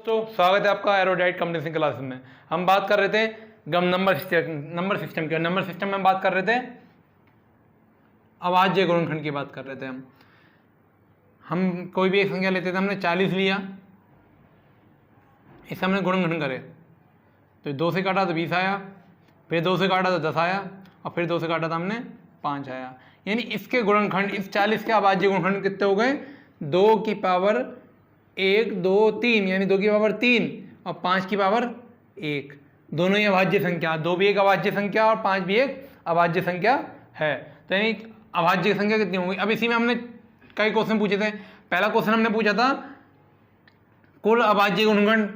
दोस्तों स्वागत है आपका एरोडाइट कंपटीशन क्लास में। हम बात कर रहे थे नंबर सिस्टम के। नंबर सिस्टम में बात कर रहे थे अभाज्य गुणनखंड की बात कर रहे थे। हम कोई भी एक संख्या लेते थे, हमने 40 लिया, इससे हमने गुणनखंड करे तो 2 से काटा तो 20 आया, फिर 2 से काटा तो 10 आया, और फिर 2 से काटा तो हमने 5 आया। यानी इसके गुणनखंड, इस 40 के अभाज्य गुणनखंड कितने हो गए? 2 की पावर 1 2 3, यानी 2 की पावर 3 और 5 की पावर 1। दोनों ही अभाज्य संख्या, 2 भी एक अभाज्य संख्या और 5 भी एक अभाज्य संख्या है। तो यानी अभाज्य संख्या कितनी होंगी? अब इसी में हमने कई क्वेश्चन पूछे थे। पहला क्वेश्चन हमने पूछा था कुल अभाज्य गुणनखंड,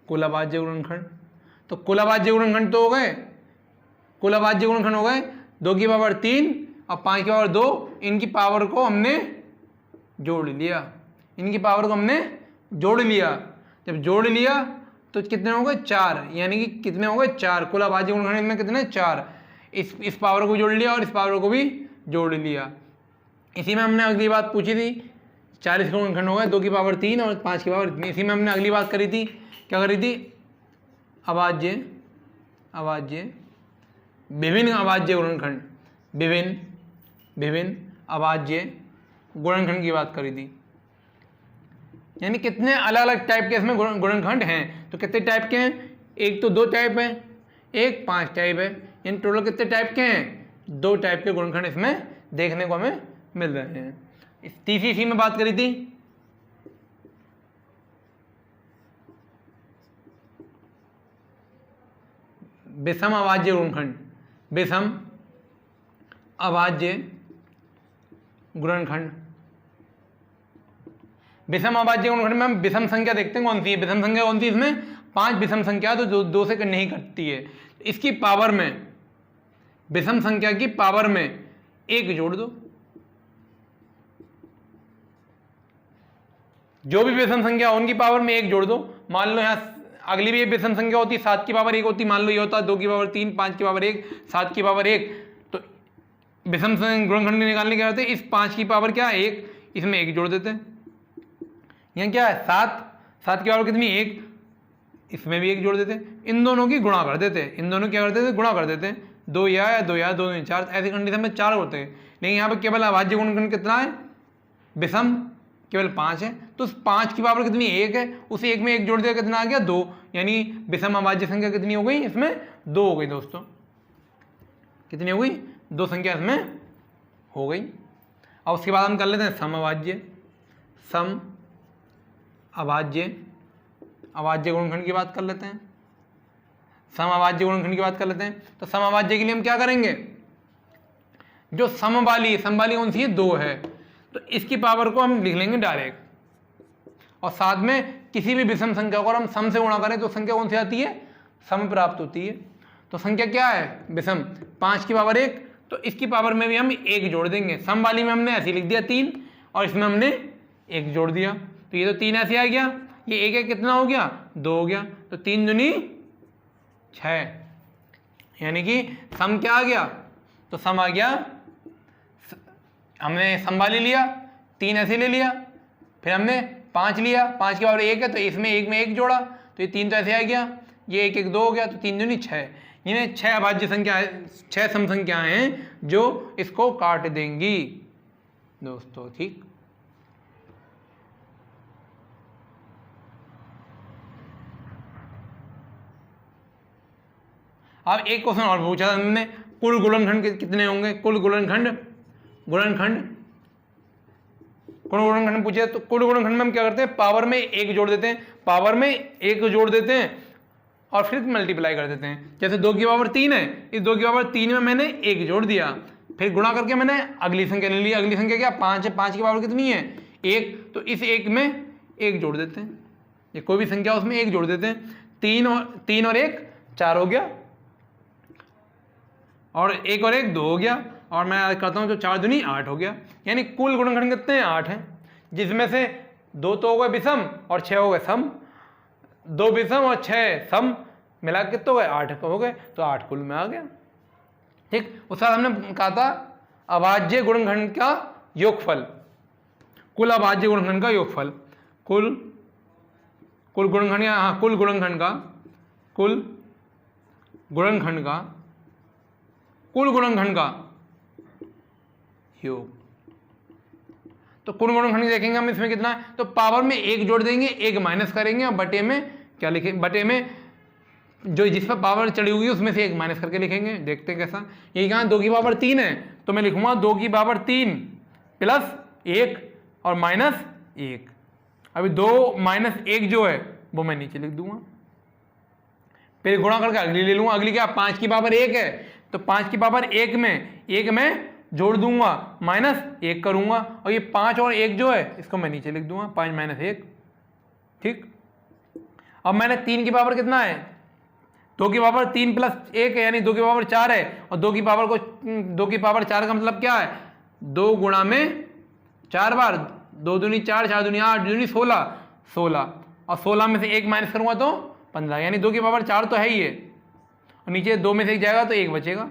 कुल अभाज्य गुणनखंड। तो कुल अभाज्य गुणनखंड तो हो गए, कुल अभाज्य गुणनखंड हो गए 2 की पावर 3 और 5 की पावर 2। इनकी पावर को हमने जोड़ लिया, इनकी पावर को हमने जोड़ लिया। जब जोड़ लिया तो कितने हो गए? 4। यानी कि कितने हो गए? 4। कुल अभाज्य गुणनखंड में कितने? 4। इस पावर को जोड़ लिया और इस पावर को भी जोड़ लिया। इसी में हमने अगली बात पूछी थी, 40 के गुणनखंड हो गए 2 की पावर 3 और 5 की पावर इतनी। इसी में हमने अगली बात करी थी, क्या करी थी? अभाज्य विभिन्न अभाज्य गुणनखंड, विभिन्न अभाज्य गुणनखंड की बात करी थी। यानी कितने अलग अलग टाइप के इसमें गुणनखंड हैं। तो कितने टाइप के हैं? एक तो 2 टाइप है, एक 5 टाइप है। यानी टोटल कितने टाइप के हैं? 2 टाइप के गुणनखंड इसमें देखने को हमें मिल रहे हैं। इस तीसरी इसी में बात करी थी विषम अभाज्य गुणनखंड, विषम अभाज्य गुणनखंड। विषम अभाज्य गुणनखंड में हम विषम संख्या देखते हैं कौन सी है। विषम संख्या कौन सी? इसमें 5 विषम संख्या तो 2 से नहीं कटती है। इसकी पावर में, विषम संख्या की पावर में 1 जोड़ दो। जो भी विषम संख्या हो उनकी पावर में 1 जोड़ दो। मान लो यहाँ अगली भी विषम संख्या होती, 7 की पावर 1 होती। मान लो ये होता 2 की पावर 3, 5 की पावर 1, 7 की पावर 1। तो विषम गुणनखंड निकालने के करते, इस 5 की पावर क्या है? 1, इसमें 1 जोड़ देते हैं। यहाँ क्या है? 7 की पावर कितनी? 1, इसमें भी 1 जोड़ देते हैं। इन दोनों की गुणा कर देते हैं, इन दोनों क्या करते थे? गुणा कर देते हैं। 2 या 2 या 2 4, ऐसी कंडीशन में 4 होते हैं। लेकिन यहाँ पे केवल अभाज्य गुणनखंड कितना है? विषम केवल 5 है। तो उस 5 की पावर कितनी? 1 है। उस 1 में 1 जोड़ दिया, कितना आ गया? 2। यानी विषम अभाज्य संख्या कितनी हो गई? इसमें 2 हो गई दोस्तों। कितनी हो गई? 2 संख्या इसमें हो गई। अब उसके बाद हम कर लेते हैं सम अभाज्य गुणनखंड की बात कर लेते हैं। सम अभाज्य गुणनखंड की बात कर लेते हैं। तो सम अभाज्य के लिए हम क्या करेंगे? जो सम वाली कौन सी है? 2 है। तो इसकी पावर को हम लिख लेंगे डायरेक्ट, और साथ में किसी भी विषम संख्या को हम सम से गुणा करें तो संख्या कौन सी आती है? सम प्राप्त होती है। तो संख्या क्या है? विषम 5 की पावर 1। तो इसकी पावर में भी हम 1 जोड़ देंगे। सम वाली में हमने ऐसे लिख दिया 3, और इसमें हमने 1 जोड़ दिया। तो ये तो 3 ऐसे आ गया, ये 1 कितना हो गया? 2 हो गया। तो 3 दूनी 6, यानी कि सम क्या आ गया? तो सम आ गया, हमने सम वाली लिया, 3 ऐसे ले लिया, फिर हमने 5 लिया, 5 की पावर 1 है तो इसमें 1 में 1 जोड़ा, तो ये 3 तो ऐसे आ गया, ये 1 1 2 हो गया, तो 3 दूनी 6। यानी 6 अभाज्य संख्या, 6 सम संख्याएं हैं जो इसको काट देंगी दोस्तों। ठीक, अब एक क्वेश्चन और पूछा था हमने, कुल गुणनखंड कितने होंगे? कुल गुणनखंड पूछे। तो कुल गुणनखंड में हम क्या करते हैं? पावर में 1 जोड़ देते हैं, पावर में 1 जोड़ देते हैं और फिर मल्टीप्लाई कर देते हैं। जैसे 2 की पावर 3 है, इस 2 की पावर 3 में मैंने 1 जोड़ दिया, फिर गुणा करके मैंने अगली संख्या ले ली। अगली संख्या क्या? 5 है। 5 की पावर कितनी है? 1। तो इस 1 में 1 जोड़ देते हैं, ये कोई भी संख्या उसमें 1 जोड़ देते हैं। 3 और 1 4 हो गया, और 1 और 1 2 हो गया, और मैं करता हूँ तो 4 दूनी 8 हो गया। यानी कुल गुणनखंड कितने हैं? 8 हैं, जिसमें से 2 तो हो गए विषम और 6 हो गए सम। 2 विषम और 6 सम मिला के कितने हो गए? 8 हो गए। तो 8 कुल में आ गया। ठीक, उसके बाद हमने कहा था अभाज्य गुणनखंड का योगफल, कुल अभाज्य गुणनखंड का योगफल, कुल कुल गुणनखंड या हाँ कुल गुणनखंड का योग। तो कुल गुणनखंड देखेंगे हम इसमें कितना है, तो पावर में एक जोड़ देंगे, एक माइनस करेंगे और बटे में क्या लिखेंगे, बटे में जो जिस पर पावर चढ़ी हुई है उसमें से एक माइनस करके लिखेंगे। देखते हैं कैसा। ये कहाँ 2 की पावर 3 है तो मैं लिखूंगा 2 की पावर 3 प्लस 1 और माइनस 1। अभी 2 माइनस 1 जो है वो मैं नीचे लिख दूंगा, फिर गुणा करके अगली ले लूंगा। अगली क्या 5 की पावर 1 है तो 5 की पावर 1 में जोड़ दूंगा माइनस 1 करूंगा, और ये 5 और 1 जो है इसको मैं नीचे लिख दूंगा 5 माइनस 1। ठीक, अब मैंने 3 की पावर कितना है, 2 की पावर 3 प्लस 1 है यानी 2 की पावर 4 है, और 2 की पावर 4 का मतलब क्या है 2 गुणा में 4 बार, 2 दूनी 4, 4 दूनी 8, दूनी 16 और 16 में से 1 माइनस करूंगा तो 15, यानी 2 की पावर 4 तो है ही है, और नीचे 2 में से 1 जाएगा तो 1 बचेगा।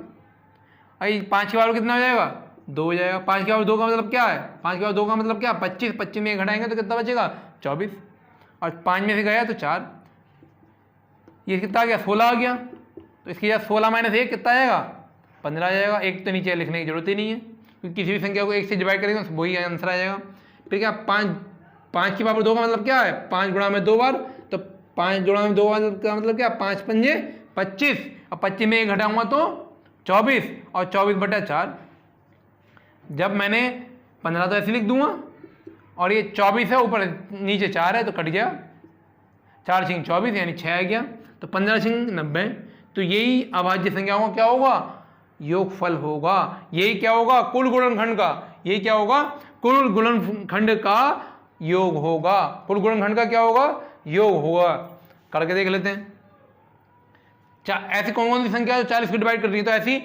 अरे 5 की पावर कितना हो जाएगा 2 हो जाएगा। 5 की पावर 2 का मतलब क्या है, 5 की पावर 2 का मतलब क्या 25, 25 में 1 घटाएंगे तो कितना बचेगा 24, और 5 में से गया तो 4, ये कितना आ गया 16 आ गया। तो इसकी जगह 16 माइनस 1 कितना आएगा 15 आ जाएगा। 1 तो नीचे लिखने की जरूरत ही नहीं है क्योंकि किसी भी संख्या को 1 से डिवाइड करेंगे तो वही आंसर आ जाएगा। फिर क्या 5 की पावर 2 का मतलब क्या है 5 गुणा में 2 बार, तो 5 गुणा में 2 बार का मतलब क्या 5 पंजे 25, और 25 में 1 घटाऊंगा तो 24, और 24 बटा 4। जब मैंने 15 तो ऐसे लिख दूंगा, और ये 24 है ऊपर नीचे 4 है तो कट गया, 4 छिंग 24 यानी 6 आ गया, तो 15 छिंग 90। तो यही अभाज्य संख्याओं का क्या होगा योगफल होगा। यही क्या होगा कुल गुणनखंड का, यही क्या होगा कुल गुणनखंड का योग होगा। कुल गुणनखंड का क्या होगा योग होगा। करके देख लेते हैं। ऐसी कौन कौन सी संख्या जो 40 को डिवाइड कर रही है, तो ऐसी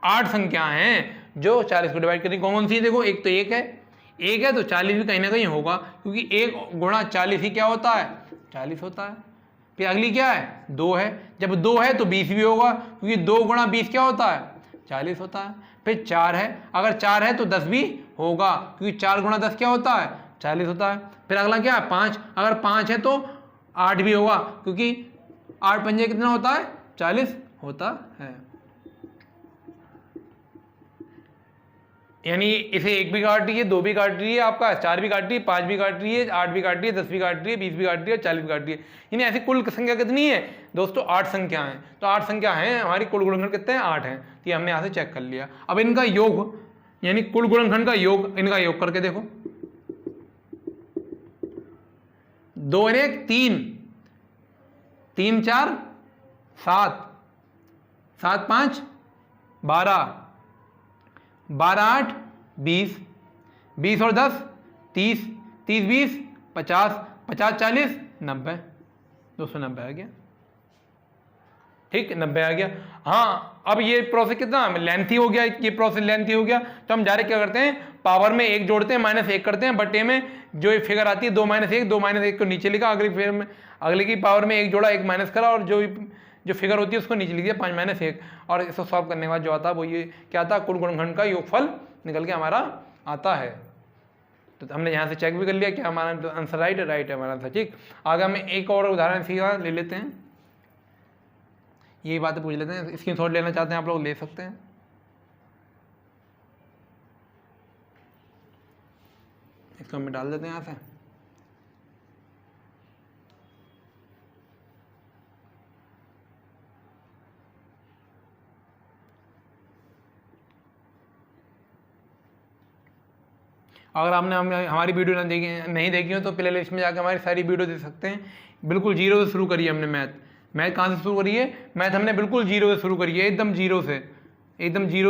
8 संख्याएं हैं जो 40 को डिवाइड कर रही है। कौन कौन सी देखो, एक तो 1 है तो 40 भी कहीं ना कहीं होगा क्योंकि 1 गुणा 40 ही क्या होता है 40 होता है। फिर अगली क्या है 2 है, जब 2 है तो 20 भी होगा क्योंकि 2 गुणा 20 क्या होता है 40 होता है। फिर 4 है, अगर 4 है तो 10 भी होगा क्योंकि 4 गुणा 10 क्या होता है 40 होता है। फिर अगला क्या है 5, अगर 5 है तो 8 भी होगा क्योंकि 8 पंजे कितना होता है 40 होता है। यानी इसे 1 भी काट रही है, 2 भी काट रही है, आपका 4 भी काट रही है, 5 भी काट रही है, 8 भी काट रही है, 10 भी काट रही है, 20 भी काट रही है, 40 भी काट रही है। यानी ऐसी कुल संख्या कितनी है दोस्तों 8 संख्या है। तो 8 संख्या है हमारी, कुल गुणनखंड कितने हैं 8 हैं। तो ये हमने यहाँ से चेक कर लिया। अब इनका योग यानी कुल गुणनखंड का योग, इनका योग करके देखो। 2 और 1 3, 3 4 7, 7 5 12, 12 8 20, 20 और 10 30, 30 20 50, 50 40 90, 290 आ गया। ठीक 90 आ गया। हाँ अब ये प्रोसेस कितना लेंथी हो गया, ये प्रोसेस लेंथी हो गया। तो हम डायरेक्ट क्या करते हैं पावर में 1 जोड़ते हैं माइनस 1 करते हैं, बटे में जो फिगर आती है 2 माइनस 1 को नीचे लिखा, अगली फिगर में अगले की पावर में 1 जोड़ा 1 माइनस करा, और जो फिगर होती है उसको नीचे लिख दिया 5 माइनस 1, और इसको सॉल्व करने के बाद जो आता है वो ये क्या आता है कुल गुणनखंड का योगफल निकल के हमारा आता है। तो हमने यहाँ से चेक भी कर लिया कि हमारा आंसर राइट है हमारा आंसर। ठीक, आगे हम एक और उदाहरण सीधा ले लेते हैं, यही बातें पूछ लेते हैं। स्क्रीनशॉट लेना चाहते हैं आप लोग ले सकते हैं। इसको हम डाल देते हैं यहाँ से। अगर आपने हमारी वीडियो नहीं देखी हो तो प्ले लिस्ट में जाकर हमारी सारी वीडियो देख सकते हैं। बिल्कुल जीरो से शुरू करी है हमने मैथ कहाँ से शुरू करी है, मैथ हमने बिल्कुल जीरो से शुरू करी है, एकदम जीरो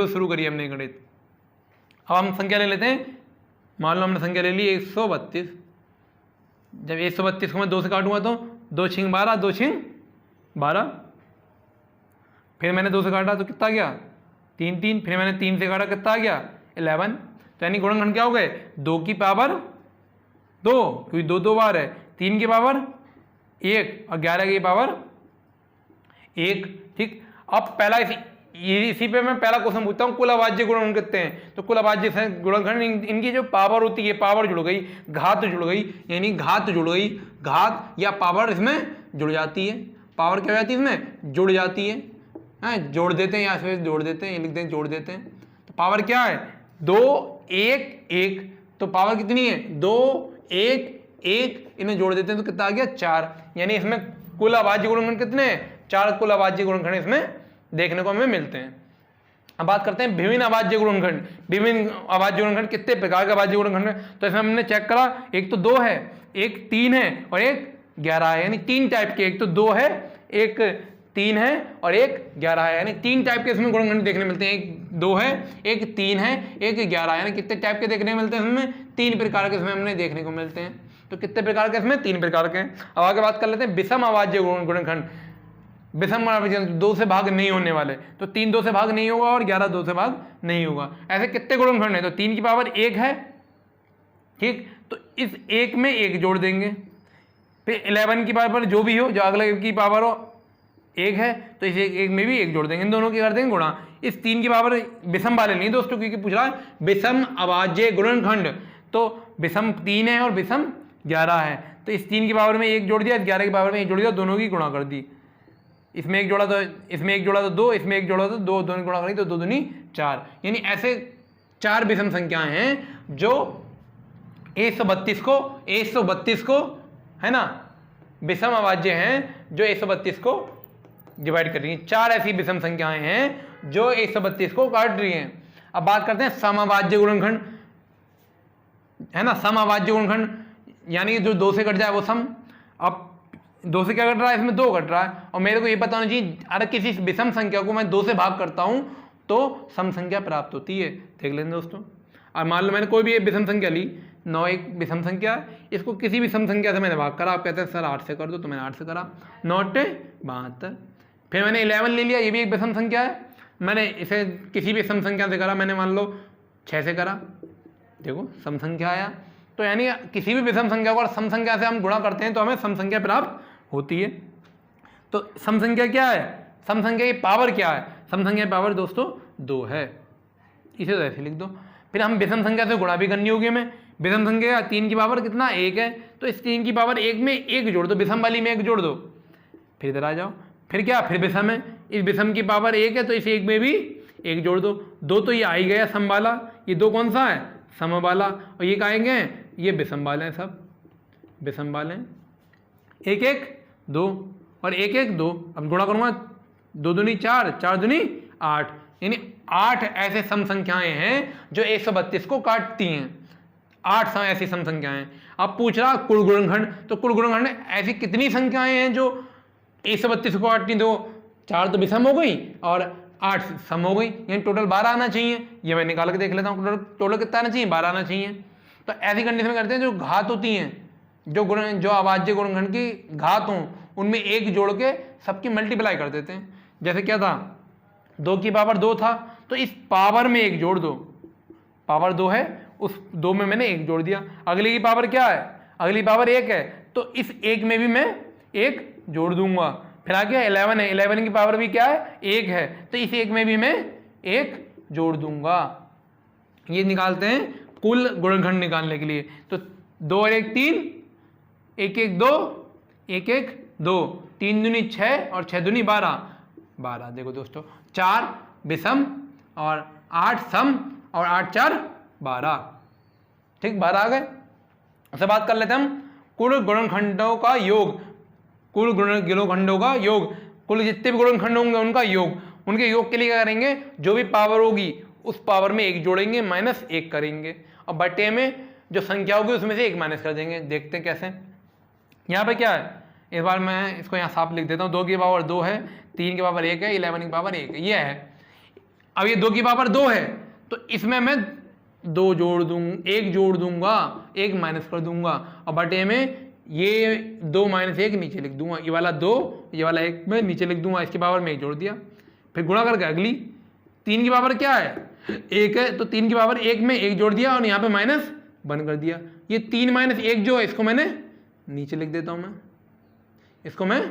से शुरू करी है हमने गणित। अब हम संख्या ले लेते हैं। मान लो हमने संख्या ले ली 132। जब 132 को मैं 2 से काटूंगा तो 2 छिंग 12, 2 छिंग 12। फिर मैंने 2 से काटा तो कितना गया 3 3, फिर मैंने 3 से काटा कितना आ गया 11। तो यानी गुणनखंड क्या हो गए 2 की पावर 2 क्योंकि 2 2 बार है, 3 की पावर 1 और 11 की पावर 1। ठीक, अब पहला ये इसी पे मैं पहला क्वेश्चन पूछता हूँ, कुल अभाज्य गुणनखंड कितने हैं? तो कुल अभाज्य गुणनखंड इनकी जो पावर होती है, पावर जुड़ गई, घात जुड़ गई, यानी घात जुड़ गई, घात या पावर इसमें जुड़ जाती है। पावर क्या हो जाती है इसमें? जुड़ जाती है। जोड़ देते हैं या फिर जोड़ देते हैं, लिख दें जोड़ देते हैं। तो पावर क्या है? 2 1 1। तो पावर कितनी है? 2 1 1, इन्हें जोड़ देते हैं तो कितना आ गया? 4। यानी इसमें कुल अभाज्य गुणनखंड कितने हैं? 4 कुल अभाज्य गुणनखंड इसमें देखने को हमें मिलते हैं। अब बात करते हैं विभिन्न अभाज्य गुणनखंड। विभिन्न अभाज्य गुणनखंड कितने प्रकार के अभाज्य गुणनखंड है? तो इसमें हमने चेक करा, एक तो 2 है, एक 3 है और एक 11 है, यानी 3 टाइप के। एक तो 2 है, एक 3 है और एक 11 है, यानी 3 टाइप के इसमें गुणनखंड देखने मिलते हैं। एक 2 है, एक 3 है, एक 11 है, यानी कितने टाइप के देखने मिलते हैं इसमें? 3 प्रकार के इसमें हमने देखने को मिलते हैं। तो कितने प्रकार के इसमें? 3 प्रकार के। अब आगे बात कर लेते हैं विषम अभाज्य गुणनखंड। विषम 2 से भाग नहीं होने वाले, तो 3 2 से भाग नहीं होगा और 11 2 से भाग नहीं होगा। ऐसे कितने गुणनखंड है? तो 3 की पावर 1 है, ठीक, तो इस 1 में 1 जोड़ देंगे। फिर 11 की पावर जो भी हो, जो अगले की पावर हो 1 है, तो इस 1 में भी 1 जोड़ देंगे, इन दोनों की कर देंगे गुणा। इस 3 की पावर विषम वाले नहीं दोस्तों, क्योंकि पूछ रहा है विषम अभाज्य गुणनखंड, तो विषम 3 है और विषम 11 है, तो इस 3 की पावर में 1 जोड़ दिया, इस 11 की पावर में 1 जोड़ दिया, दोनों की गुणा कर दी। इसमें 1 जोड़ा तो इसमें 1 जोड़ा तो 2, इसमें 1 जोड़ा तो 2, दोनों गुणा करें तो 2 दूनी 4। यानी ऐसे 4 विषम संख्याएं हैं जो 132 को है ना, विषम अभाज्य हैं जो 132 को डिवाइड कर रही हैं। 4 ऐसी विषम संख्याएं हैं जो 132 को काट रही हैं। अब बात करते हैं समअभाज्य गुणनखंड, है ना। समअभाज्य गुणनखंड यानी जो 2 से कट जाए वो सम। अब 2 से क्या कट रहा है? इसमें 2 कट रहा है, और मेरे को ये पता होना चाहिए अगर किसी विषम संख्या को मैं 2 से भाग करता हूं तो सम संख्या प्राप्त होती है। देख लेंगे दोस्तों। अब मान लो मैंने कोई भी एक विषम संख्या ली, 9 एक विषम संख्या है, इसको किसी भी सम संख्या से मैंने भाग करा। आप कहते हैं सर 8 से कर दो, तो मैंने 8 से करा, 9 72। फिर मैंने 11 ले लिया, ये भी एक विषम संख्या है, मैंने इसे किसी भी सम संख्या से करा, मैंने मान लो 6 से करा, देखो सम संख्या आया। तो यानी किसी भी विषम संख्या को अगर सम संख्या से हम गुणा करते हैं तो हमें सम संख्या प्राप्त होती है। तो सम संख्या क्या है? सम संख्या की पावर क्या है? सम संख्या की पावर दोस्तों 2 है, इसे तो ऐसे लिख दो। फिर हम विषम संख्या से गुणा भी करनी होगी हमें। विषम संख्या 3 की पावर कितना? 1 है, तो इस 3 की पावर 1 में 1 जोड़ दो, विषम वाली में 1 जोड़ दो। फिर इधर आ जाओ, फिर क्या? फिर विषम है, इस विषम की पावर 1 है, तो इस 1 में भी 1 जोड़ दो। 2 तो ये आ ही गया सम वाला, ये 2 कौन सा है? सम वाला, और ये कहेंगे ये विषम वाले हैं, सब विषम वाले हैं। 1 1 2 और 1 1 2। अब गुणा करूंगा, 2 दूनी 4, 4 दूनी 8, यानी 8 ऐसे सम संख्याएं हैं जो 132 को काटती हैं। 8 ऐसी सम संख्याएं हैं। अब पूछ रहा कुल गुणनखंड, तो कुल गुणनखंड ऐसी कितनी संख्याएं हैं जो 132 को काटती? तो 4 तो विषम हो गई और 8 सम हो गई, यानी टोटल 12 आना चाहिए। ये मैं निकाल के देख लेता हूँ, टोटल कितना आना चाहिए? 12 आना चाहिए। तो ऐसी कंडीशन में करते हैं जो घात होती हैं, जो अभाज्य गुणनखंड की घात हों, उनमें 1 जोड़ के सबकी मल्टीप्लाई कर देते हैं। जैसे क्या था? 2 की पावर 2 था, तो इस पावर में 1 जोड़ दो, पावर 2 है, उस 2 में मैंने 1 जोड़ दिया। अगली की पावर क्या है? अगली पावर 1 है, तो इस 1 में भी मैं 1 जोड़ दूंगा। फिर आ गया 11 है, 11 की पावर भी क्या है? 1 है, तो इस 1 में भी मैं 1 जोड़ दूंगा। ये निकालते हैं कुल गुणनखंड निकालने के लिए। तो 2 और 1 3, 1 1 2, 1 1 2, 3 दूनी 6 और 6 दूनी 12, 12। देखो दोस्तों, 4 विषम और 8 सम और 8 4 12, ठीक, 12 आ गए। उससे बात कर लेते हैं हम कुल गुणनखंडों का योग। कुल गुणनखंडों का योग, कुल जितने भी गुणनखंड होंगे उनका योग। उनके योग के लिए क्या करेंगे? जो भी पावर होगी उस पावर में 1 जोड़ेंगे, -1 करेंगे, और बटे में जो संख्या होगी उसमें से 1 माइनस कर देंगे। देखते हैं कैसे। यहाँ पे क्या है? इस बार मैं इसको यहाँ साफ लिख देता हूँ। 2 की पावर 2 है, 3 की पावर 1 है, 11 की पावर 1 है, ये है। अब ये 2 की पावर 2 है, तो इसमें मैं 2 जोड़ दूंगा, 1 जोड़ दूंगा, 1 माइनस कर दूंगा, और बटे में ये 2 - 1 नीचे लिख दूंगा। ये वाला 2, ये वाला 1 में नीचे लिख दूंगा, इसकी पावर में 1 जोड़ दिया। फिर गुणा करके अगली 3 की पावर क्या है? 1 है, तो 3 की पावर 1 में 1 जोड़ दिया और यहाँ पे -1 कर दिया। ये 3 - 1 जो है इसको मैंने नीचे लिख देता हूँ, मैं इसको मैं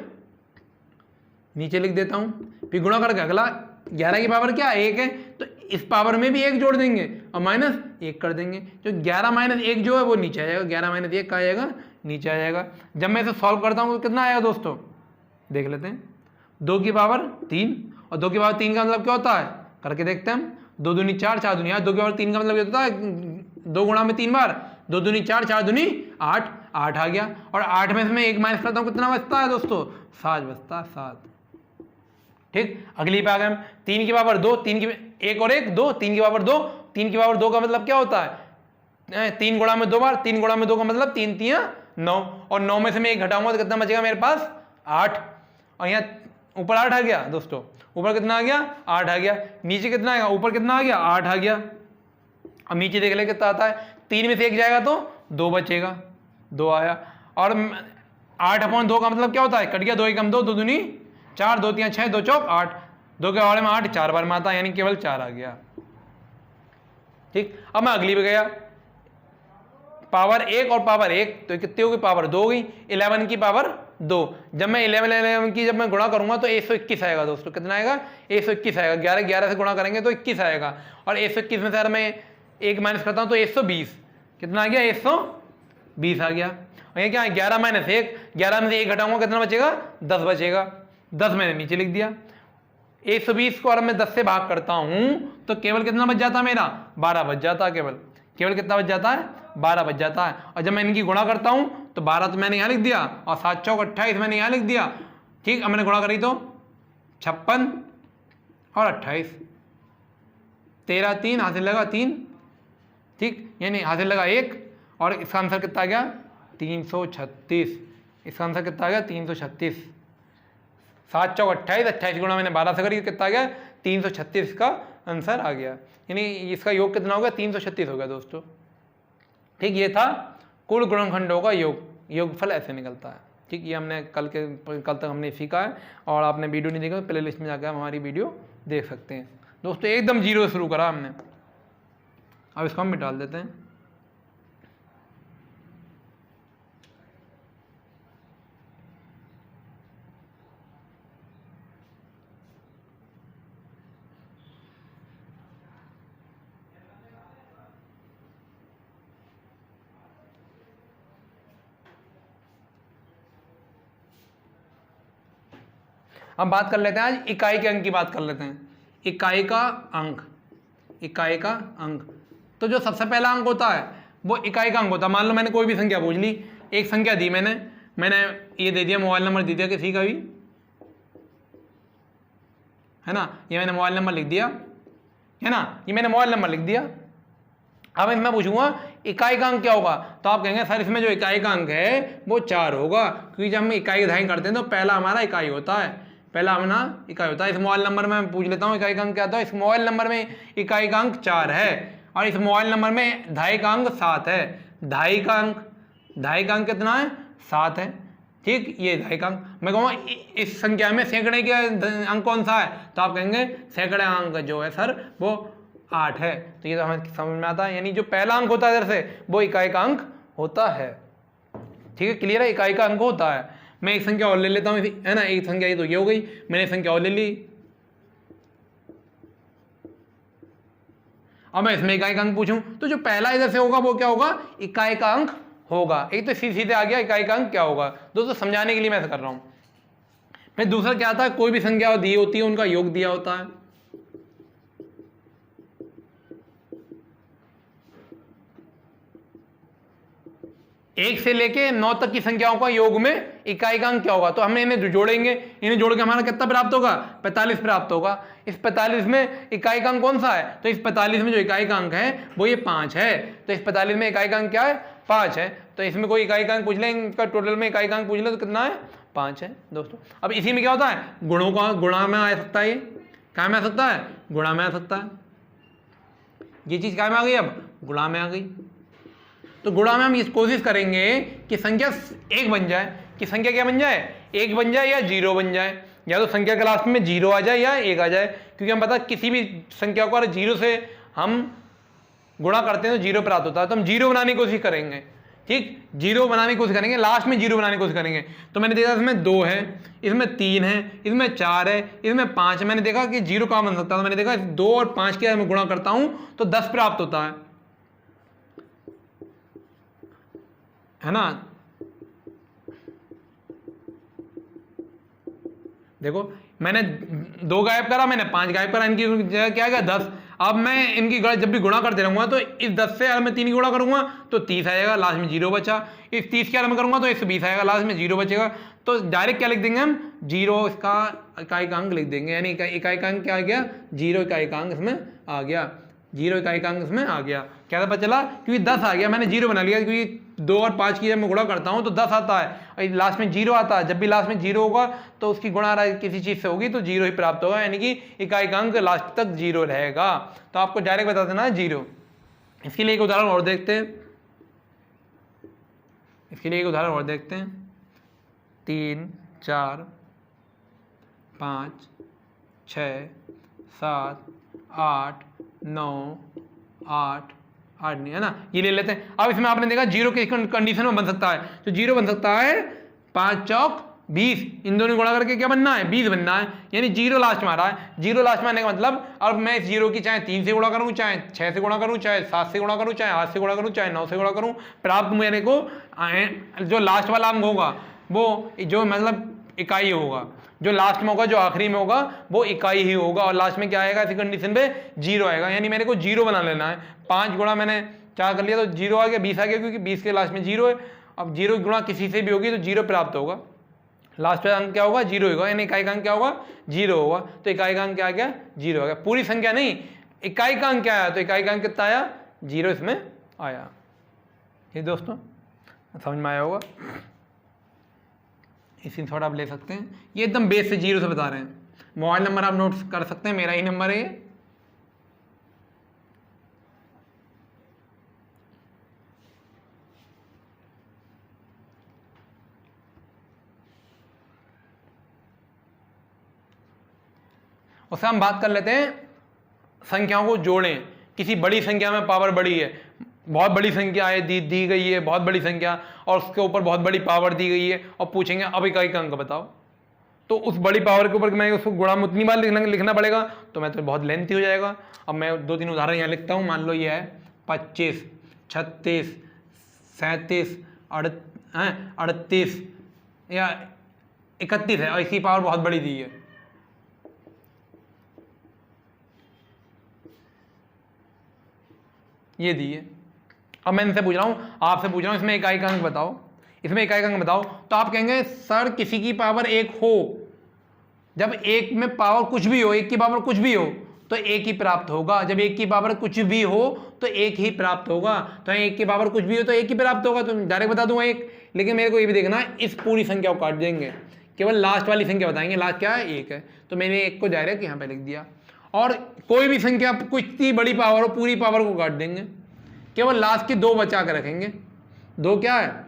नीचे लिख देता हूँ। फिर गुणा करके अगला 11 की पावर क्या 1 है, तो इस पावर में भी 1 जोड़ देंगे और माइनस 1 कर देंगे। जो 11 माइनस 1 जो है वो नीचे आ जाएगा, 11 माइनस 1 कहाँ आएगा, नीचे आ जाएगा। जब मैं इसे सॉल्व करता हूँ तो कितना आएगा दोस्तों, देख लेते हैं। 2 की पावर 3 और 2 की पावर 3 का मतलब क्या होता है, करके देखते हैं हम। 2 दूनी 4, 4 दूनी 8, 2 की पावर 3 का मतलब क्या होता है 2 गुणा में 3 बार, 2 दूनी 4, 4 दूनी 8, 8 आ गया। और 8 में से मैं 1 माइनस करता हूँ, कितना बचता है दोस्तों, 7 बचता है, 7। ठीक, अगली पे आ गए हम। 3 की पावर 2, 3 की 1 और 1 2, 3 की पावर 2, 3 की पावर 2 का मतलब क्या होता है 3 गुणा में 2 बार, 3 गुणा में 2 का मतलब 3 3 9, और 9 में से मैं 1 घटाऊंगा तो कितना बचेगा मेरे पास 8, और यहाँ ऊपर 8 आ गया दोस्तों, ऊपर कितना आ गया 8 आ गया, नीचे कितना आएगा, ऊपर कितना आ गया 8 आ गया। अब नीचे देख ले कितना आता है, 3 में से 1 जाएगा तो 2 बचेगा, 2 आया। और 8/2 का मतलब क्या होता है, कट गया 2 एकम 2, 2 दूनी 4, 2 3 6, 2 चौक 8, 2 के बारे में 8 4 बार में आता है, यानी केवल 4 आ गया। ठीक, अब मैं अगली पे गया, पावर 1 और पावर 1 तो कितनी होगी, पावर 2 होगी। 11 की पावर 2, जब मैं 11 की जब मैं गुणा करूंगा तो 121 आएगा दोस्तों, कितना आएगा 121 आएगा। 11 11 से गुणा करेंगे तो 21 आएगा, और 121 में से अगर मैं 1 माइनस करता हूं तो 120, कितना आ गया 120 आ गया। और ये क्या है 11 माइनस 1, 11 में से 1 घटाऊंगा कितना बचेगा 10 बचेगा, 10 मैंने नीचे लिख दिया। 120 को अगर मैं 10 से भाग करता हूं तो केवल कितना बच जाता है मेरा 12 बच जाता है, केवल कितना बच जाता है 12 बच जाता है। और जब मैं इनकी गुणा करता हूं तो 12 तो मैंने यहां लिख दिया और 7 चौक 28 मैंने यहां लिख दिया। ठीक, अब मैंने गुणा करी तो 56 और 28, 13 3 हासिल लगा 3, ठीक, यानी हासिल लगा 1, और इसका आंसर कितना आ गया 336। इसका आंसर कितना आ गया 336। 7 चौक 28, 28 गुणा मैंने 12 से करी, कितना आ गया 336 का आंसर आ गया, यानी इसका योग कितना हो गया 336 हो गया दोस्तों। ठीक, ये था कुल गुणनखंडों का योगफल ऐसे निकलता है। ठीक, ये हमने कल तक हमने सीखा है, और आपने वीडियो नहीं देखा तो प्ले लिस्ट में जाकर हम हमारी वीडियो देख सकते हैं दोस्तों। एकदम जीरो से शुरू करा हमने, अब इसको हम मिटा देते हैं। अब बात कर लेते हैं, आज इकाई के अंक की बात कर लेते हैं। इकाई का अंक, इकाई का अंक, तो जो सबसे पहला अंक होता है वो इकाई का अंक होता है। मान लो मैंने कोई भी संख्या पूछ ली, एक संख्या दी मैंने ये दे दिया, मोबाइल नंबर दे दिया किसी का भी, है ना, ये मैंने मोबाइल नंबर लिख दिया, है ना, ये मैंने मोबाइल नंबर लिख दिया। अब मैं पूछूंगा इकाई का अंक क्या होगा, तो आप कहेंगे सर इसमें जो इकाई का अंक है वो 4 होगा, क्योंकि जब हम इकाई अध्याय करते हैं तो पहला हमारा इकाई होता है, पहला हमारा इकाई होता है। इस मोबाइल नंबर में मैं पूछ लेता हूँ इकाई का अंक क्या था, इस मोबाइल नंबर में इकाई का अंक 4 है, और इस मोबाइल नंबर में ढाई का अंक 7 है। ढाई का अंक कितना है 7 है। ठीक, ये ढाई का अंक। मैं कहूँगा इस संख्या में सैकड़े के अंक कौन सा है, तो आप कहेंगे सैकड़े अंक जो है सर वो 8 है। तो ये तो हमें समझ में आता है, यानी जो पहला अंक होता है इधर से वो इकाई का अंक होता है। ठीक है, क्लियर है, इकाई का अंक होता है। मैं एक संख्या और ले लेता हूँ, है ना, एक संख्या ये तो ये हो गई, मैंने संख्या और ले ली। अब मैं इसमें इकाई का अंक पूछूं तो जो पहला इधर से होगा वो क्या होगा, इकाई का अंक होगा। एक तो सीधे आ गया इकाई का अंक क्या होगा, दोस्तों समझाने के लिए मैं ऐसा कर रहा हूं। फिर दूसरा क्या था, कोई भी संख्या दी होती है उनका योग दिया होता है। एक से लेके 9 तक की संख्याओं का योग में इकाई का अंक क्या होगा, तो हमने इन्हें जोड़ेंगे, इन्हें जोड़ के हमारा कितना प्राप्त होगा 45 प्राप्त होगा। इस 45 में इकाई का अंक कौन सा है, तो इस 45 में जो इकाई का अंक है वो ये 5 है। तो इस 45 में इकाई का अंक क्या है 5 है। तो इसमें कोई इकाई का अंक पूछ ले, इनका टोटल में इकाई का अंक पूछ ले तो कितना है 5 है दोस्तों। अब इसी में क्या होता है, गुणों का गुणा में आ सकता है, ये क्या में आ सकता है, गुणा में आ सकता है। ये चीज क्या में आ गई, अब गुणा में आ गई। तो गुणा में हम इस कोशिश करेंगे कि संख्या 1 बन जाए, कि संख्या क्या बन जाए 1 बन जाए या 0 बन जाए, या तो संख्या के लास्ट में 0 आ जाए या 1 आ जाए। क्योंकि हम पता किसी भी संख्या को अगर 0 से हम गुणा करते हैं तो 0 प्राप्त होता है, तो हम 0 बनाने की कोशिश करेंगे। ठीक, जीरो बनाने की कोशिश करेंगे, लास्ट में जीरो बनाने की कोशिश करेंगे। तो मैंने देखा इसमें 2 है, इसमें 3 है, इसमें 4 है, इसमें 5 है। मैंने देखा कि जीरो कहाँ बन सकता है, तो मैंने देखा 2 और 5 के मैं गुणा करता हूं तो 10 प्राप्त होता है ना। देखो मैंने 2 गायब करा, मैंने 5 गायब करा, इनकी जगह क्या गया 10। अब मैं इनकी जब भी गुणा करते रहूंगा तो इस 10 से अगर मैं 3 गुणा करूंगा तो 30 आएगा, लास्ट में 0 बचा। इस 30 के अगर मैं करूंगा तो 120 आएगा, लास्ट में 0 बचेगा। तो डायरेक्ट क्या लिख देंगे हम, 0 इसका इकाइकांक लिख देंगे, यानी इकाइकांक क्या आ गया, 0 इकाइकांक इसमें आ गया, 0 इकाइकांक इसमें आ गया। क्या पता चला, क्योंकि 10 आ गया, मैंने 0 बना लिया, क्योंकि 2 और 5 की जब मैं गुणा करता हूं तो 10 आता है, लास्ट में 0 आता है। जब भी लास्ट में 0 होगा तो उसकी गुणा किसी चीज से होगी तो 0 ही प्राप्त होगा, यानी कि इकाइकांक लास्ट तक 0 रहेगा। तो आपको डायरेक्ट बता देना है 0। इसके लिए एक उदाहरण और देखते हैं, 3 4 5 6 7 8 9 8 नहीं है ना, ये ले लेते हैं। अब इसमें आपने देखा 0 किस कंडीशन में बन सकता है, तो 0 बन सकता है 5 चौक 20, इन दोनों गुणा करके क्या बनना है, 20 बनना है, यानी 0 लास्ट में आ रहा है। 0 लास्ट में आने का मतलब, अब मैं इस 0 की चाहे 3 से गुणा करूं, चाहे 6 से गुणा करूं, चाहे 7 से गुणा करूं, चाहे 8 से गुणा करूं, चाहे 9 से गुणा करूं, प्राप्त मेरे को जो लास्ट वाला अंक होगा वो जो मतलब इकाई होगा, जो लास्ट में होगा, जो आखिरी में होगा वो इकाई ही होगा, और लास्ट में क्या आएगा इसी कंडीशन पे 0 आएगा, यानी मेरे को 0 बना लेना है। 5 गुणा मैंने 4 कर लिया तो 0 आ गया, 20 आ गया, क्योंकि 20 के लास्ट में 0 है। अब 0 गुणा किसी से भी होगी तो 0 प्राप्त होगा, लास्ट पे अंक क्या होगा, 0 होगा, यानी इकाई का अंक क्या होगा, 0 होगा। तो इकाई का अंक क्या आ गया, 0 आ गया। पूरी संख्या नहीं, इकाई का अंक क्या आया, तो इकाई का अंक कितना आया, 0 इसमें आया। ये दोस्तों समझ में आया होगा, इसी थोड़ा आप ले सकते हैं, ये एकदम बेस से 0 से बता रहे हैं। मोबाइल नंबर आप नोट कर सकते हैं, मेरा ही नंबर है ये। उससे हम बात कर लेते हैं संख्याओं को जोड़ें, किसी बड़ी संख्या में पावर बड़ी है, बहुत बड़ी संख्या है दी गई है, बहुत बड़ी संख्या, और उसके ऊपर बहुत बड़ी पावर दी गई है, और पूछेंगे अब इकाई का अंक बताओ, तो उस बड़ी पावर के ऊपर मैं उसको गुणा में उतनी बार लिखना पड़ेगा, तो मैं तो बहुत लेंथी हो जाएगा। अब मैं 2-3 उदाहरण यहाँ लिखता हूँ। मान लो ये है 25 36 37 38 या 31 है, और इसकी पावर बहुत बड़ी दी है। ये दी है। अब मैं इनसे पूछ रहा हूं, आपसे पूछ रहा हूं, इसमें इकाई का अंक बताओ, इसमें इकाई का अंक बताओ। तो आप कहेंगे सर किसी की पावर 1 हो, जब 1 में पावर कुछ भी हो, 1 की पावर कुछ भी हो तो 1 ही प्राप्त होगा। जब 1 की पावर कुछ भी हो तो 1 ही प्राप्त होगा। तो 1 की पावर कुछ भी हो तो 1 ही प्राप्त होगा, तो डायरेक्ट बता दूंगा 1। लेकिन मेरे को ये भी देखना है, इस पूरी संख्या को काट देंगे, केवल लास्ट वाली संख्या बताएंगे। लास्ट क्या है, 1 है, तो मैंने 1 को डायरेक्ट यहाँ पे लिख दिया। और कोई भी संख्या कुछ इतनी बड़ी पावर हो, पूरी पावर को काट देंगे, केवल लास्ट की 2 बचा कर रखेंगे। 2 क्या है,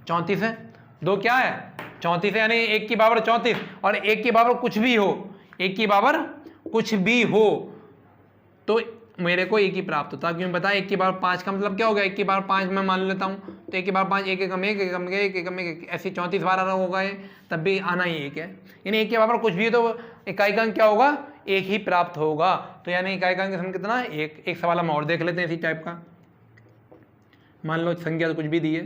34 है। 2 क्या है, 34 है, यानी 1 की पावर 34, और 1 की पावर कुछ भी हो, 1 की पावर कुछ भी हो तो मेरे को 1 ही प्राप्त होता है। क्यों पता है, 1 की पावर 5 का मतलब क्या हो गया, 1 की पावर 5 मैं मान लेता हूँ, तो 1 की पावर 5, 1 एकम 1 एकम 1 एकम 1, ऐसे 34 बार होगा, तब भी आना ही 1 है। यानी 1 की पावर कुछ भी हो तो इकाई का अंक क्या होगा, 1 ही प्राप्त होगा। तो यानी इकाई का अंक कितना, 1। एक सवाल हम और देख लेते हैं इसी टाइप का। मान लो संख्या तो कुछ भी दी है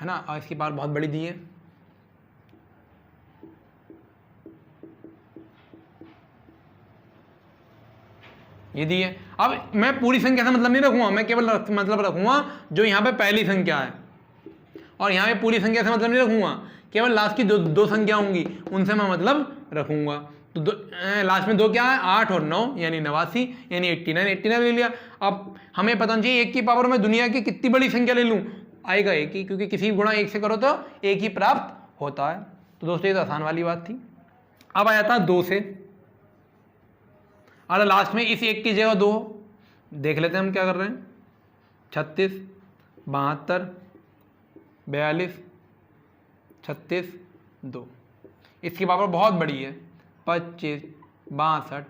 ना, और इसकी पावर बहुत बड़ी दी है। ये दी है। अब मैं पूरी संख्या से मतलब नहीं रखूंगा, मैं केवल मतलब रखूंगा जो यहाँ पे पहली संख्या है, और यहाँ पे पूरी संख्या से मतलब नहीं रखूंगा, केवल लास्ट की दो संख्या होंगी उनसे मैं मतलब रखूंगा। तो लास्ट में 2 क्या है, 8 और 9, यानी 89, यानी 89 ले लिया। अब हमें पता नहीं चाहिए 1 की पावर में दुनिया की कितनी बड़ी संख्या ले लूँ, आएगा 1 ही, क्योंकि किसी गुणा 1 से करो तो 1 ही प्राप्त होता है। तो दोस्तों ये तो आसान वाली बात थी। अब आ जाता है 2 से। अरे लास्ट में इस 1 की जगह 2 देख लेते हैं हम क्या कर रहे हैं। 36 72 42 36 2, इसकी पावर बहुत बड़ी है, 25 62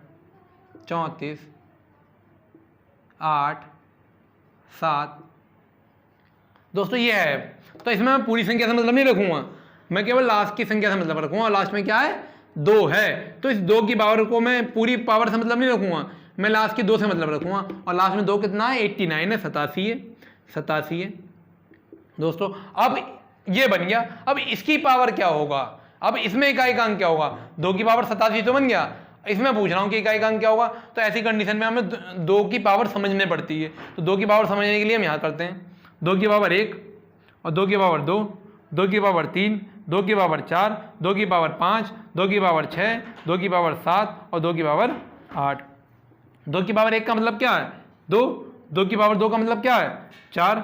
34, 8, 7। दोस्तों ये है, तो इसमें मैं पूरी संख्या से मतलब नहीं रखूंगा, मैं केवल लास्ट की संख्या से मतलब रखूंगा। लास्ट में क्या है, 2 है, तो इस 2 की पावर को मैं पूरी पावर से मतलब नहीं रखूंगा, मैं लास्ट की 2 से मतलब रखूंगा। और लास्ट में 2 कितना है, 89 है, 87 है दोस्तों। अब ये बन गया, अब इसकी पावर क्या होगा, अब इसमें इकाई-अंक क्या होगा, 2 की पावर 87 तो बन गया, इसमें पूछ रहा हूं कि इकाई-अंक क्या होगा। तो ऐसी कंडीशन में हमें 2 की पावर समझने पड़ती है। तो 2 की पावर समझने के लिए हम यहां करते हैं 2 की पावर 1 और 2 की पावर 2, 2 की पावर 3, 2 की पावर 4, 2 की पावर 5, 2 की पावर 6, 2 की पावर 7 और 2 की पावर 8। 2 की पावर 1 का मतलब क्या है, 2, 2 की पावर 2 का मतलब क्या है, 4,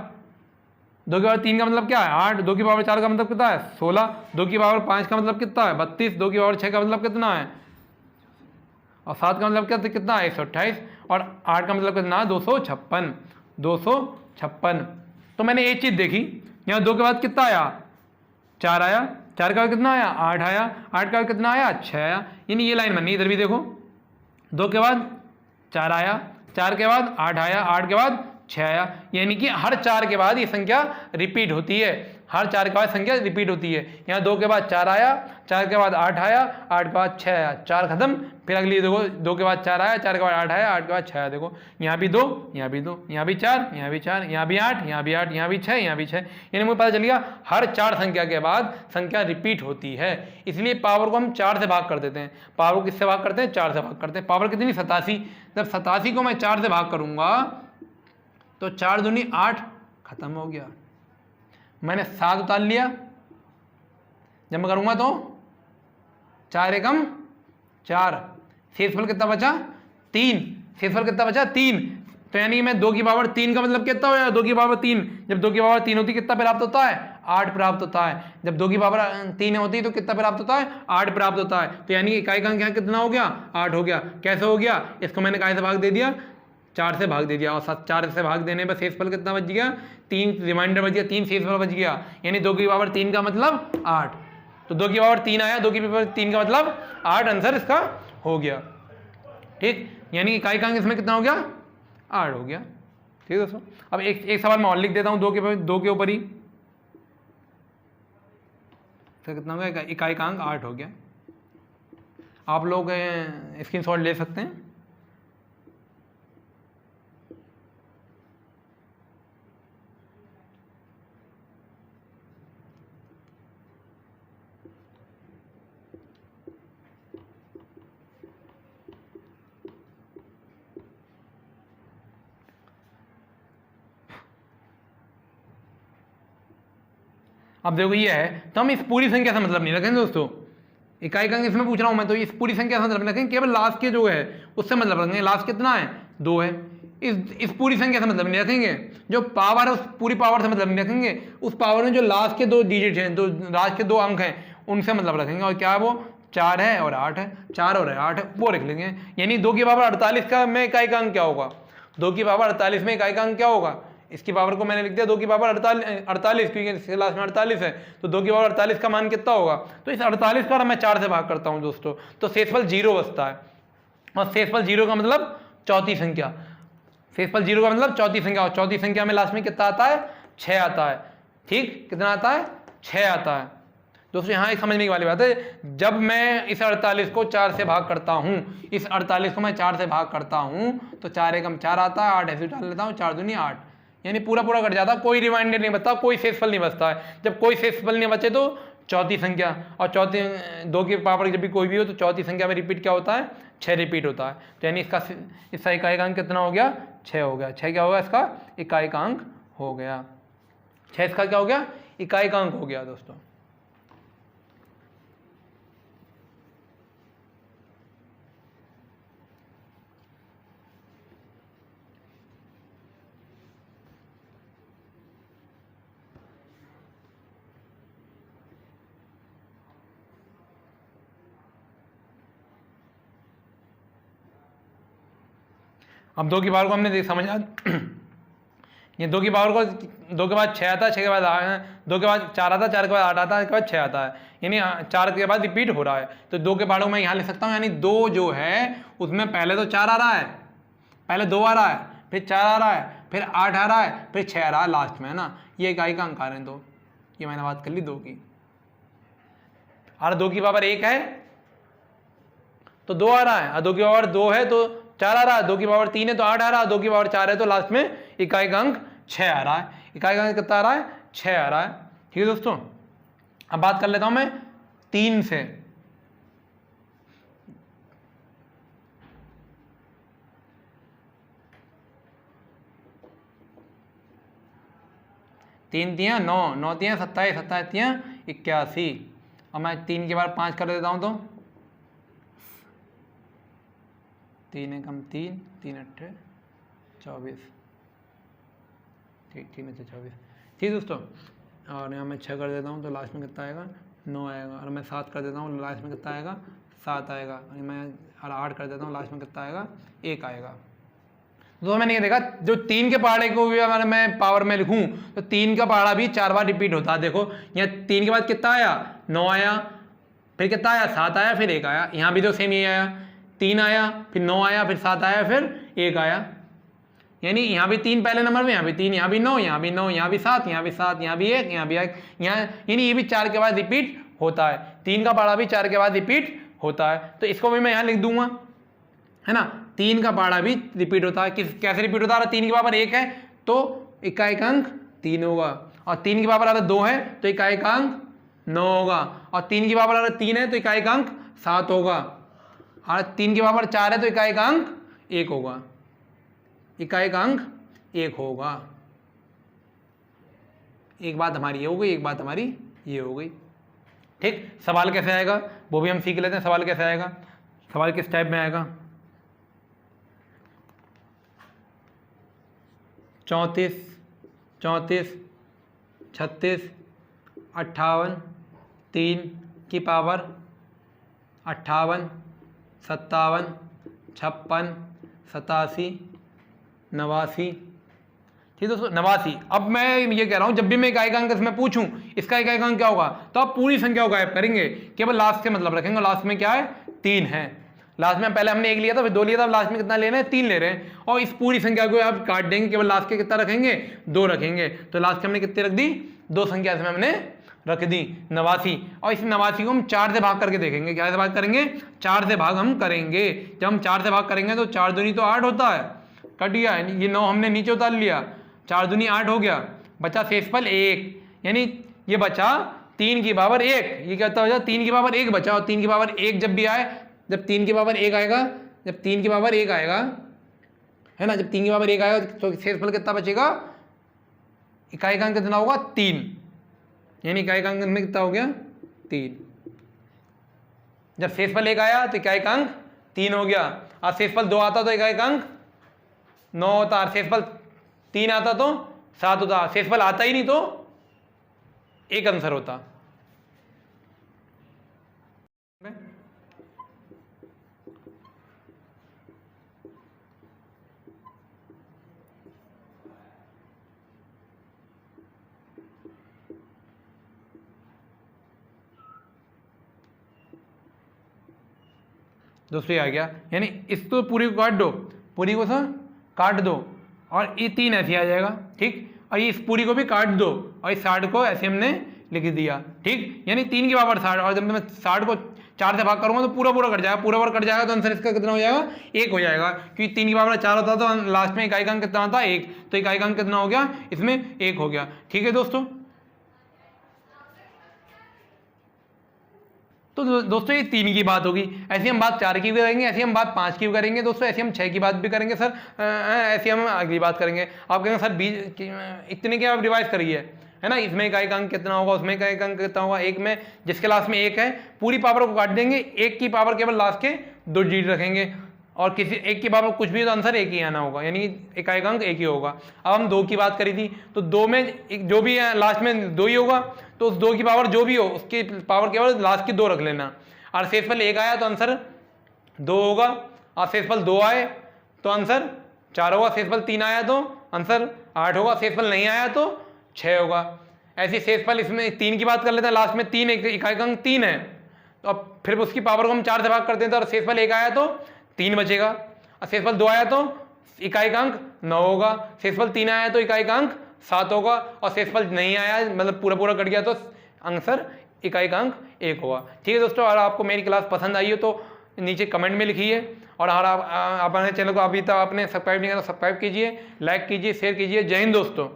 2 की पावर 3 का मतलब क्या है, 8, 2 की पावर 4 का मतलब कितना है, 16, 2 की पावर 5 का मतलब कितना है, 32, 2 की पावर 6 का मतलब कितना है, और 7 का मतलब कितना है, 128, और 8 का मतलब कितना है, 256, 256। तो मैंने एक चीज़ देखी, यहाँ 2 के बाद कितना आया, 4 आया, 4 का बाद कितना आया, 8 आया, 8 का बाद कितना आया, 6 आया। यानी ये लाइन बननी, इधर भी देखो, 2 के बाद 4 आया, 4 के बाद 8 आया, 8 के बाद 6 आया। यानी कि हर 4 के बाद ये संख्या रिपीट होती है, हर 4 के बाद संख्या रिपीट होती है। यहाँ 2 के बाद 4 आया, 4 के बाद 8 आया, 8 के बाद 6 आया, 4 खत्म। फिर अगली देखो, 2 के बाद 4 आया, 4 के बाद 8 आया, 8 के बाद 6 आया। देखो यहाँ भी 2, यहाँ भी 2, यहाँ भी 4, यहाँ भी 4, यहाँ भी 8, यहाँ भी 8, यहाँ भी 6, यहाँ भी 6। यानी मुझे पता चल गया हर 4 संख्या के बाद संख्या रिपीट होती है। इसलिए पावर को हम 4 से भाग कर देते हैं। पावर को किससे भाग करते हैं, 4 से भाग करते हैं। पावर कितनी, 87। जब 87 को मैं 4 से भाग करूंगा तो 4 दूनी 8, खत्म हो गया। मैंने 7 उतार लिया, जब मैं करूंगा तो 4 एकम 4, शेषफल कितना बचा, 3, शेषफल कितना बचा, 3। तो यानी मैं 2 की पावर 3 का मतलब कितना हो जाएगा, 2 की पावर 3, जब 2 की पावर 3 होती कितना प्राप्त होता है, 8 प्राप्त होता है। जब 2 की पावर 3 होती है तो कितना प्राप्त होता है, 8 प्राप्त होता है। तो यानी इकाई-अंक यहाँ कितना हो गया, 8 हो गया। कैसे हो गया, इसको मैंने काय से भाग दे दिया, 4 से भाग दे दिया, और 4 से भाग देने पर शेषफल कितना बच गया, 3 रिमाइंडर बच गया, 3 शेषफल बच गया। यानी 2 की पावर 3 का मतलब 8, तो 2 की पावर 3 आया, 2 की पावर 3 का मतलब 8 आंसर इसका हो गया। ठीक, यानी इकाई-अंक इसमें कितना हो गया, 8 हो गया। ठीक है दोस्तों, अब एक सवाल मैं और लिख देता हूँ 2 के ऊपर ही, तो कितना हो गया, इकाई-अंक 8 हो गया। आप लोग स्क्रीनशॉट ले सकते हैं। अब देखो ये है, तो हम इस पूरी संख्या से मतलब नहीं रखेंगे दोस्तों, इकाई-अंक इसमें पूछ रहा हूं मैं, तो इस पूरी संख्या से मतलब नहीं रखेंगे, केवल लास्ट के जो है उससे मतलब रखेंगे। लास्ट कितना है, 2 है। इस पूरी संख्या से मतलब नहीं रखेंगे, जो पावर है उस पूरी पावर से मतलब नहीं रखेंगे, उस पावर में जो लास्ट के 2 डिजिट हैं, जो लास्ट के 2 अंक हैं उनसे मतलब रखेंगे। और क्या है वो, 4 है और 8 है, 4 और 8 है, वो रख लेंगे। यानी 2 की पावर 48 का में इकाई-अंक क्या होगा, 2 की पावर 48 में इकाई-अंक क्या होगा, इसकी पावर को मैंने लिख दिया 2 की पावर 48, क्योंकि इसके लास्ट में 48 है, तो 2 की पावर 48 का मान कितना होगा। तो इस 48 का मैं 4 से भाग करता हूं दोस्तों, तो शेषफल 0 बचता है। और शेषफल 0 का मतलब चौथी संख्या, शेषफल 0 का मतलब चौथी संख्या, और चौथी संख्या में लास्ट में कितना आता है, 6 आता है। ठीक, कितना आता है, 6 आता है। दोस्तों यहाँ एक समझने की वाली बात है, जब मैं इस 48 को 4 से भाग करता हूँ, इस 48 को मैं 4 से भाग करता हूँ, तो 4 एकम 4 आता है, 8 ऐसे डाल लेता हूँ, 4 दूनी 8, यानी पूरा पूरा कट जाता है, कोई रिमाइंडर नहीं बचता, कोई शेषफल नहीं बचता है। जब कोई शेषफल नहीं बचे तो चौथी संख्या, और चौथी 2 की पावर जब भी कोई भी हो तो चौथी संख्या में रिपीट क्या होता है, 6 रिपीट होता है। तो यानी इसका इकाई-अंक कितना हो गया, 6 हो गया। 6 क्या होगा, इसका इकाई-अंक हो गया। 6 इसका क्या हो गया, इकाई-अंक हो गया दोस्तों। अब 2 की पावर को हमने समझा ये 2 की पावर को 2 के बाद 6 आता है, 6 के बाद 2 के बाद 4 आता है, 4 के बाद 8 आता है, 1 के बाद 6 आता है, यानी 4 के बाद रिपीट हो रहा है। तो 2 के पहाड़ों को मैं यहाँ लिख सकता हूँ, यानी 2 जो है उसमें पहले तो 4 आ रहा है, पहले 2 आ रहा है, फिर 4 आ रहा है, फिर 8 आ रहा है, फिर 6 आ रहा है लास्ट में, है ना। ये इकाई का अंक आ रहे हैं 2, ये मैंने बात कर ली 2 की। और 2 की पावर 1 है तो 2 आ रहा है, और 2 की पावर 2 है तो 4 आ रहा है, 2 की पावर 3 है तो 8 आ रहा है, 2 की पावर 4 है तो लास्ट में इकाई का अंक 6 आ रहा है। इकाई का अंक कितना आ रहा है? 6 आ रहा है। ठीक है दोस्तों, अब बात कर लेता हूं मैं 3 से। 3 दिया 9, 9 दिया 27, 27 दिया 81, और मैं 3 के बाद 5 कर देता हूं तो 3 एकम 3, 3 अट्ठे 24, ठीक 3 अट्ठे 24। ठीक दोस्तों, और यहाँ मैं 6 कर देता हूँ तो लास्ट में कितना आएगा? 9 आएगा। और मैं 7 कर देता हूँ लास्ट में कितना आएगा? 7 आएगा। और मैं 8 कर देता हूँ लास्ट में कितना आएगा? 1 आएगा। तो मैंने ये देखा, जो 3 के पहाड़े को भी अगर मैं पावर में लिखूं तो 3 का पहाड़ा भी 4 बार रिपीट होता है। देखो यहाँ 3 के बाद कितना आया? 9 आया, फिर कितना आया? 7 आया, फिर 1 आया। यहाँ भी तो सेम ही आया, 3 आया, फिर 9 आया, फिर 7 आया, फिर 1 आया। यानी यहाँ भी 3 पहले नंबर में, यहाँ भी 3, यहाँ भी 9, यहाँ भी 9, यहाँ भी 7, यहाँ भी 7, यहाँ भी 1, यहाँ भी 1, यहाँ, यानी ये भी 4 के बाद रिपीट होता है। 3 का पहाड़ा भी 4 के बाद रिपीट होता है। तो इसको भी मैं यहाँ लिख दूंगा, है ना। 3 का पहाड़ा भी रिपीट होता है। कैसे रिपीट होता है? 3 की पावर 1 है तो इकाई का अंक 3 होगा, और 3 की पावर अगर 2 है तो इकाई का अंक 9 होगा, और 3 की पावर अगर 3 है तो इकाई का अंक 7 होगा, और 3 की पावर 4 है तो इकाई का अंक 1 होगा, इकाई का अंक 1 होगा। एक बात हमारी ये हो गई, एक बात हमारी ये हो गई। ठीक, सवाल कैसे आएगा वो भी हम सीख लेते हैं। सवाल कैसे आएगा? सवाल किस टाइप में आएगा? 34, 34, 36, 58, 3 की पावर 58, 57, 56, 87, 89। ठीक दोस्तों, 89। अब मैं ये कह रहा हूं, जब भी मैं इकाई का अंक इसमें पूछूं इसका इकाई का अंक क्या होगा, तो आप पूरी संख्या को गायब करेंगे, केवल लास्ट से मतलब रखेंगे। लास्ट में क्या है? 3 है। लास्ट में पहले हमने 1 लिया था, फिर 2 लिया था, लास्ट में कितना ले रहे हैं? 3 ले रहे हैं। और इस पूरी संख्या को आप काट देंगे, केवल लास्ट के कितना रखेंगे? 2 रखेंगे। तो लास्ट के हमने कितनी रख दी? 2 संख्या इसमें हमने रख दी, 89। और इस 89 को हम 4 से भाग करके देखेंगे। क्या से भाग करेंगे? 4 से भाग हम करेंगे। जब हम 4 से भाग करेंगे तो 4 दूनी तो 8 होता है, कट गया। ये 9 हमने नीचे उतार लिया, 4 दूनी 8 हो गया, बचा शेषफल 1, यानी ये बचा 3 की पावर 1। ये क्या होता है? 3 की पावर 1 बचा, और 3 की पावर 1 जब भी आए, जब 3 की पावर 1 आएगा, जब 3 की पावर 1 आएगा, है ना, जब 3 की पावर 1 आएगा तो शेषफल कितना बचेगा? इकाई का अंक कितना होगा? 3, यानी इकाई का अंक में कितना हो गया? 3। जब शेषफल 1 आया तो इकाई का अंक 3 हो गया, और शेषफल 2 आता तो इकाई का अंक 9 होता, और शेषफल 3 आता तो 7 होता, शेषफल आता ही नहीं तो 1 आंसर होता। दोस्तों ये आ गया, यानी इस तो पूरी को काट दो, पूरी को सर काट दो, और ये 3 ऐसे आ जाएगा। ठीक, और इस पूरी को भी काट दो, और इस 60 को ऐसे हमने लिख दिया। ठीक, यानी 3 की पावर 60, और जब मैं 60 को 4 से भाग करूंगा तो पूरा पूरा कट जाएगा, पूरा पूरा कट जाएगा तो आंसर इसका कितना हो जाएगा? 1 हो जाएगा, क्योंकि 3 की पावर 4 होता तो लास्ट में इकाई का अंक कितना होता? 1, तो इकाई का अंक कितना हो गया? इसमें 1 हो गया। ठीक है दोस्तों, तो दोस्तों ये 3 की बात होगी। ऐसी हम बात 4 की भी करेंगे, ऐसी हम बात 5 की भी करेंगे दोस्तों, ऐसी हम 6 की बात भी करेंगे सर, ऐसी हम अगली बात करेंगे। आप कहेंगे सर 20 इतने के आप रिवाइज करिए, है ना, इसमें इकाई का अंक कितना होगा, उसमें इकाई का अंक कितना होगा, एक में जिसके लास्ट में 1 है पूरी पावर को काट देंगे, 1 की पावर केवल लास्ट के 2 डिजिट रखेंगे, और किसी 1 की पावर कुछ भी तो आंसर 1 ही आना होगा, यानी इकाई का अंक 1 ही होगा। अब हम 2 की बात करी थी, तो 2 में जो भी है लास्ट में 2 ही होगा, तो उस 2 की पावर जो भी हो उसकी पावर केवल लास्ट की 2 रख लेना, और शेषफल 1 आया तो आंसर 2 होगा, और शेषफल 2 आए तो आंसर 4 होगा, शेषफल 3 आया तो आंसर 8 होगा, शेषफल नहीं आया तो 6 होगा। ऐसी शेषफल इसमें 3 की बात कर लेते हैं, लास्ट में 3 इकाई अंक 3 है, तो अब फिर उसकी पावर को हम 4 से भाग कर देते हैं और शेषफल 1 आया तो 3 बचेगा, और शेषफल 2 आया तो इकाई का अंक 9 होगा, शेषफल 3 आया तो इकाई का अंक 7 होगा, और शेषफल नहीं आया मतलब पूरा पूरा कट गया तो आंसर इकाई का अंक 1 होगा। ठीक है दोस्तों, अगर आपको मेरी क्लास पसंद आई हो तो नीचे कमेंट में लिखिए, और अगर आप अपने चैनल को अभी तक आपने सब्सक्राइब नहीं किया तो सब्सक्राइब कीजिए, लाइक कीजिए, शेयर कीजिए। जय हिंद दोस्तों।